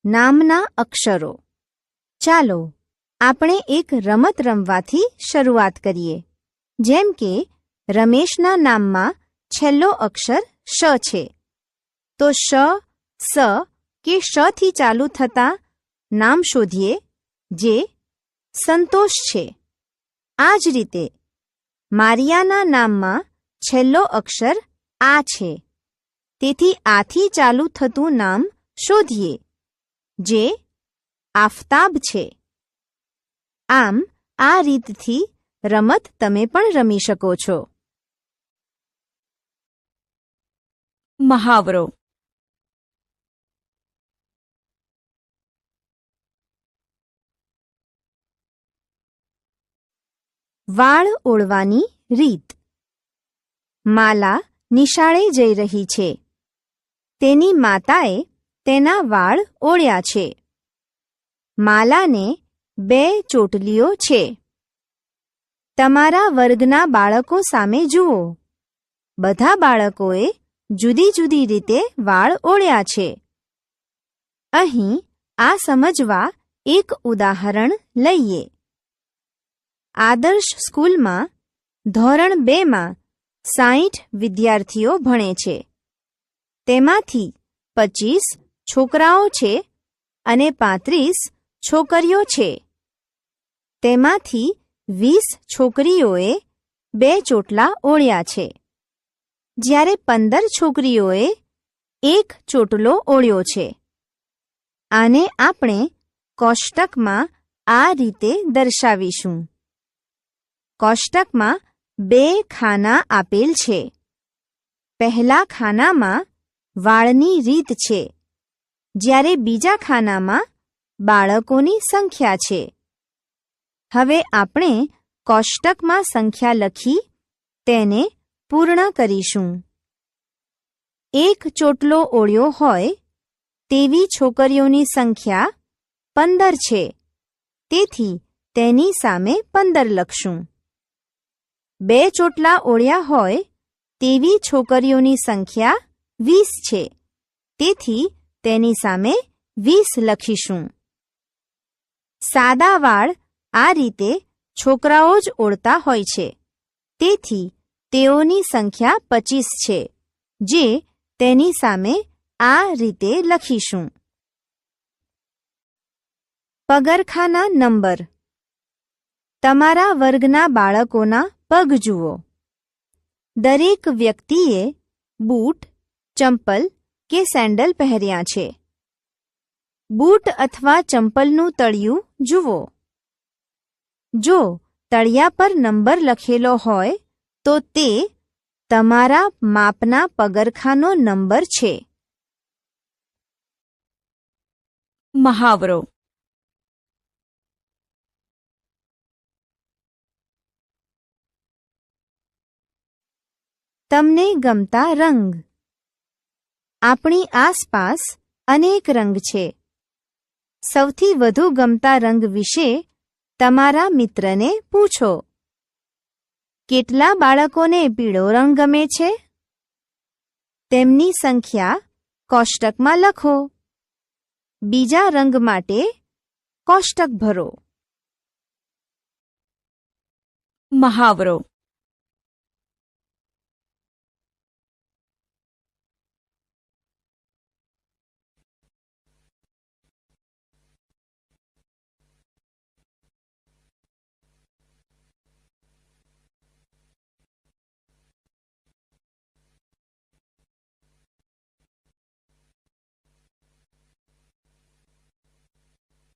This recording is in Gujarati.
નામના અક્ષરો. ચાલો આપણે એક રમત રમવાથી શરૂઆત કરીએ. જેમ કે રમેશના નામમાં છેલ્લો અક્ષર શ છે, તો શ, સ કે શ થી ચાલુ થતા નામ શોધીએ જે સંતોષ છે. આ જ રીતે મારિયાના નામમાં છેલ્લો અક્ષર આ છે, તેથી આથી ચાલુ થતું નામ શોધીએ જે આફતાબ છે. આમ આ રીતથી રમત તમે પણ રમી શકો છો. મહાવરો. વાળ ઓળવાની રીત. માલા નિશાળે જઈ રહી છે. તેની માતાએ તેના વાળ ઓળ્યા છે. માલાને 2 ચોટલીઓ છે. તમારા વર્ગના બાળકો સામે જુઓ. બધા બાળકોએ જુદી જુદી રીતે વાળ ઓળ્યા છે. અહીં આ સમજવા એક ઉદાહરણ લઈએ. આદર્શ સ્કૂલમાં ધોરણ 2માં 60 વિદ્યાર્થીઓ ભણે છે. તેમાંથી 25 છોકરાઓ છે અને 35 છોકરીઓ છે. તેમાંથી 20 છોકરીઓએ 2 ચોટલા ઓળ્યા છે, જ્યારે 15 છોકરીઓએ 1 ચોટલો ઓળ્યો છે. આને આપણે કોષ્ટકમાં આ રીતે દર્શાવીશું. કોષ્ટકમાં 2 ખાના આપેલ છે. પહેલા ખાનામાં વાળની રીત છે, જ્યારે બીજા ખાનામાં બાળકોની સંખ્યા છે. હવે આપણે કોષ્ટકમાં સંખ્યા લખી તેને પૂર્ણ કરીશું. 1 ચોટલો ઓળ્યો હોય તેવી છોકરીઓની સંખ્યા 15 છે, તેથી તેની સામે 15 લખશું. 2 ચોટલા ઓળ્યા હોય તેવી છોકરીઓની સંખ્યા 20 છે, તેથી તેની સામે 20 લખીશું. સાદા વાળ આ રીતે છોકરાઓ જ ઓળતા હોય છે, તેથી તેઓની સંખ્યા 25 છે, જે તેની સામે આ રીતે લખીશું. પગરખાંના નંબર. તમારા વર્ગના બાળકોના પગ જુઓ. દરેક વ્યક્તિએ બૂટ, ચંપલ કે સેન્ડલ પહેર્યા છે. બૂટ અથવા ચંપલનું તળિયું જુઓ. જો તળિયા પર નંબર લખેલો હોય તો તે તમારા માપના પગરખાંનો નંબર છે. મહાવરો. તમને ગમતા રંગ. આપણી આસપાસ અનેક રંગ છે. સૌથી વધુ ગમતા રંગ વિશે તમારા મિત્રને પૂછો. કેટલા બાળકોને પીળો રંગ ગમે છે? તેમની સંખ્યા કોષ્ટકમાં લખો. બીજા રંગ માટે કોષ્ટક ભરો. મહાવરો.